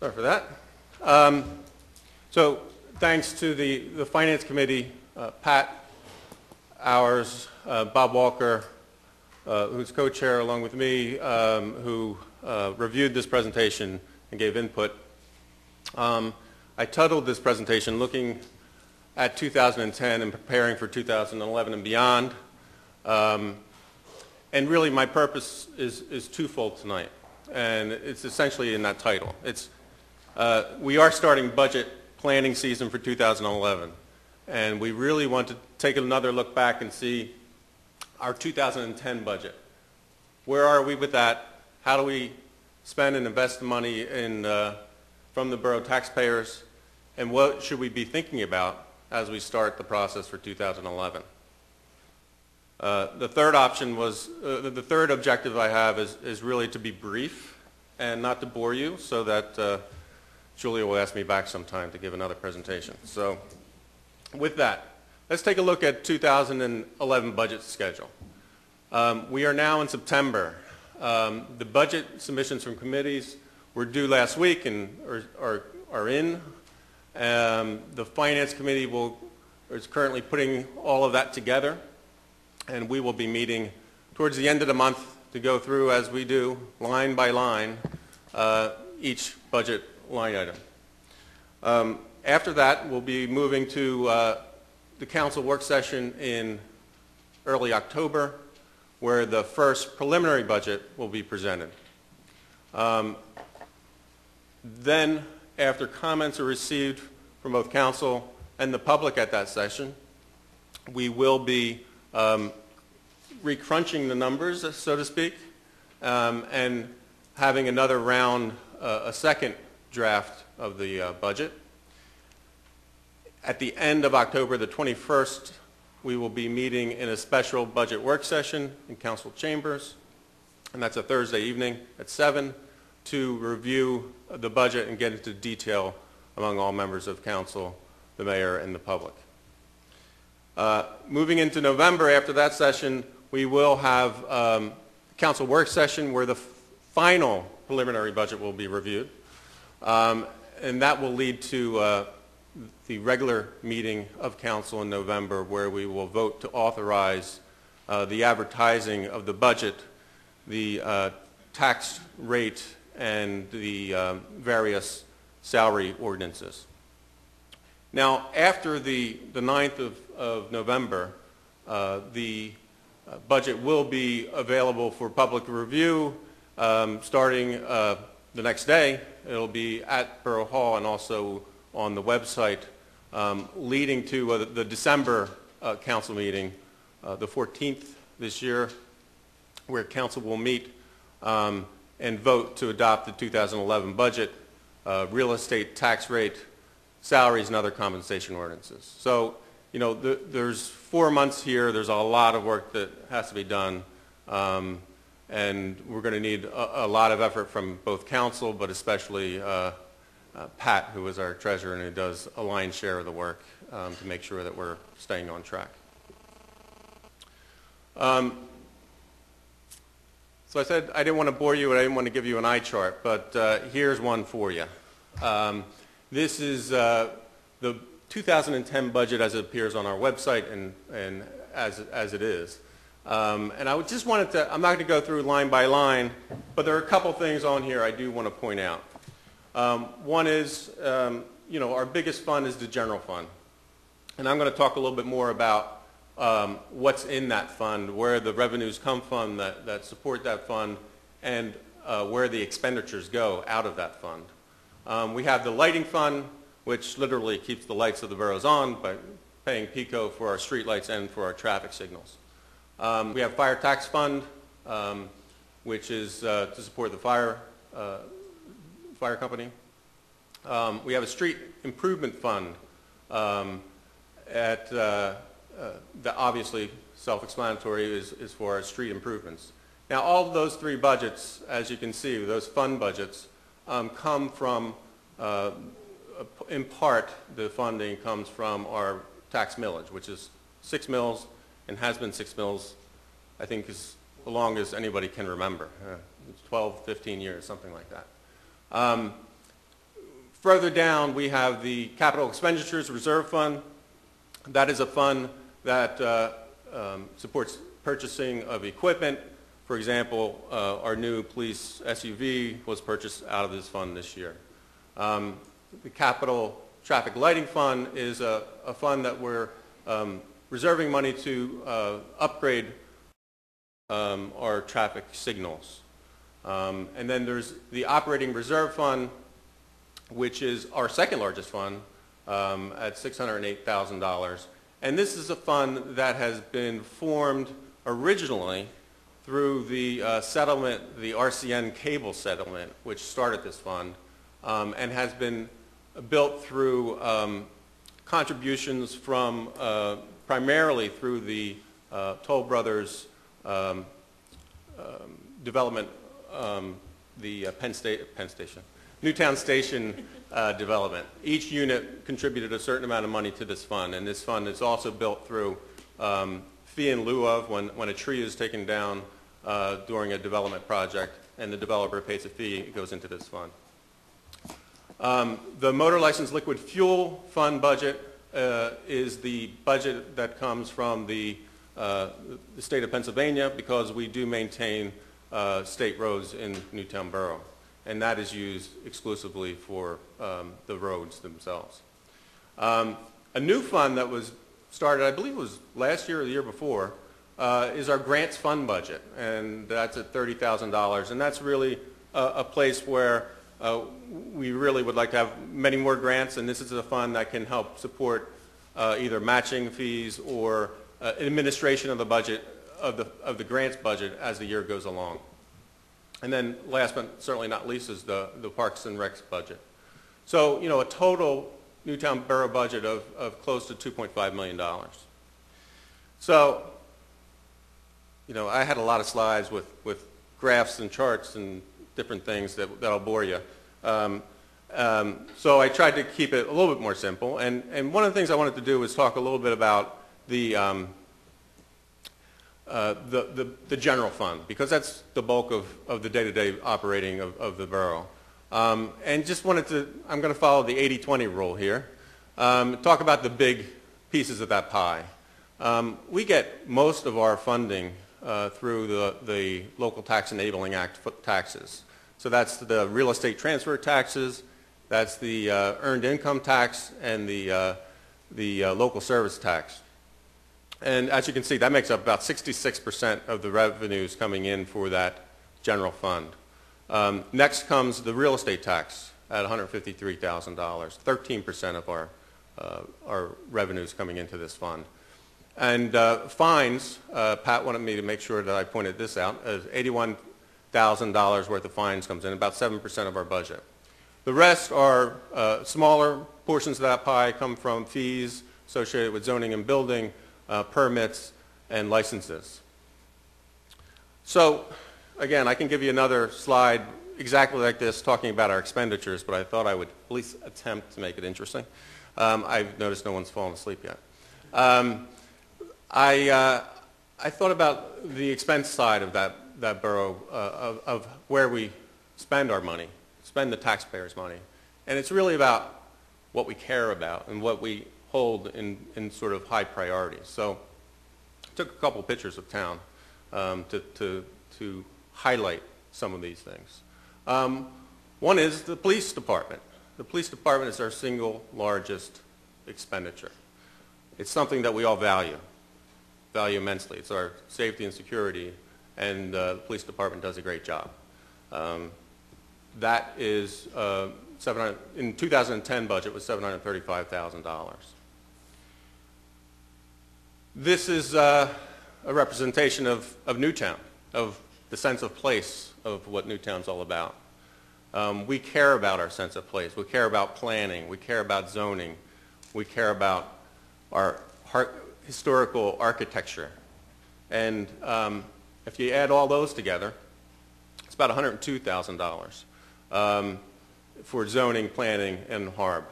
Sorry for that. So thanks to the Finance Committee, Pat, ours, Bob Walker, who's co-chair along with me, who reviewed this presentation and gave input. I titled this presentation Looking at 2010 and Preparing for 2011 and Beyond. And really my purpose is twofold tonight, and it's essentially in that title. We are starting budget planning season for 2011, and we really want to take another look back and see our 2010 budget. Where are we with that? How do we spend and invest the money from the borough taxpayers, and what should we be thinking about as we start the process for 2011? The third option was, the third objective I have is really to be brief and not to bore you, so that Julia will ask me back sometime to give another presentation. So with that, let's take a look at 2011 budget schedule. We are now in September. The budget submissions from committees were due last week and are in. The Finance Committee is currently putting all of that together, and we will be meeting towards the end of the month to go through, as we do, line by line, each budget line item. After that, we'll be moving to the council work session in early October, where the first preliminary budget will be presented. Then, after comments are received from both council and the public at that session, we will be recrunching the numbers, so to speak, and having another round, a second draft of the budget. At the end of October the 21st, we will be meeting in a special budget work session in council chambers, and that's a Thursday evening at 7, to review the budget and get into detail among all members of council, the mayor, and the public. Moving into November, after that session, we will have a council work session where the final preliminary budget will be reviewed. And that will lead to the regular meeting of council in November, where we will vote to authorize the advertising of the budget, the tax rate, and the various salary ordinances. Now, after the 9th of November, the budget will be available for public review starting the next day. It'll be at Borough Hall and also on the website, leading to the December council meeting, the 14th this year, where council will meet and vote to adopt the 2011 budget, real estate tax rate, salaries, and other compensation ordinances. So, you know, there's 4 months here. There's a lot of work that has to be done. And we're going to need a lot of effort from both council, but especially Pat, who is our treasurer and who does a lion's share of the work to make sure that we're staying on track. So I said I didn't want to bore you and I didn't want to give you an eye chart, but here's one for you. This is the 2010 budget as it appears on our website and as it is. And I just wanted to, I'm not going to go through line by line, but there are a couple things on here I do want to point out. One is, you know, our biggest fund is the general fund. And I'm going to talk a little bit more about what's in that fund, where the revenues come from that support that fund, and where the expenditures go out of that fund. We have the lighting fund, which literally keeps the lights of the boroughs on by paying PICO for our street lights and for our traffic signals. We have fire tax fund, which is to support the fire company. We have a street improvement fund that obviously self-explanatory is for our street improvements. Now, all of those three budgets, as you can see, those fund budgets, come from, in part, the funding comes from our tax millage, which is 6 mills and has been 6 mills, I think, as long as anybody can remember. 12, 15 years, something like that. Further down, we have the Capital Expenditures Reserve Fund. That is a fund that supports purchasing of equipment. For example, our new police SUV was purchased out of this fund this year. The Capital Traffic Lighting Fund is a fund that we're reserving money to upgrade our traffic signals. And then there's the Operating Reserve Fund, which is our second largest fund at $608,000. And this is a fund that has been formed originally through the settlement, the RCN cable settlement, which started this fund, and has been built through contributions from primarily through the Toll Brothers development, the Penn Station, Newtown Station development. Each unit contributed a certain amount of money to this fund, and this fund is also built through fee in lieu of when a tree is taken down during a development project and the developer pays a fee, it goes into this fund. The Motor License Liquid Fuel Fund budget is the budget that comes from the state of Pennsylvania because we do maintain state roads in Newtown Borough, and that is used exclusively for the roads themselves. A new fund that was started, I believe it was last year or the year before, is our grants fund budget, and that's at $30,000, and that's really a place where we really would like to have many more grants, and this is a fund that can help support either matching fees or administration of the budget, of the grants budget as the year goes along. And then last but certainly not least is the Parks and Recs budget. So, you know, a total Newtown Borough budget of close to $2.5 million. So, you know, I had a lot of slides with graphs and charts and different things that'll bore you. So I tried to keep it a little bit more simple. And one of the things I wanted to do was talk a little bit about the general fund, because that's the bulk of the day-to-day operating of the borough. And just wanted to, I'm going to follow the 80-20 rule here, talk about the big pieces of that pie. We get most of our funding through the Local Tax Enabling Act taxes. So that's the real estate transfer taxes, that's the earned income tax, and the local service tax. And as you can see, that makes up about 66% of the revenues coming in for that general fund. Next comes the real estate tax at $153,000, 13% of our revenues coming into this fund. And fines, Pat wanted me to make sure that I pointed this out, $81,000 worth of fines comes in, about 7% of our budget. The rest are smaller portions of that pie come from fees associated with zoning and building, permits, and licenses. So, again, I can give you another slide exactly like this talking about our expenditures, but I thought I would at least attempt to make it interesting. I've noticed no one's fallen asleep yet. I thought about the expense side of that borough, of where we spend our money, spend the taxpayers' money. And it's really about what we care about and what we hold in sort of high priority. So I took a couple pictures of town to highlight some of these things. One is the police department. The police department is our single largest expenditure. It's something that we all value immensely. It's our safety and security, and the police department does a great job. That is, in 2010 budget was $735,000. This is a representation of Newtown, of the sense of place of what Newtown's all about. We care about our sense of place. We care about planning. We care about zoning. We care about our historical architecture. And if you add all those together, it's about $102,000 for zoning, planning, and HARB.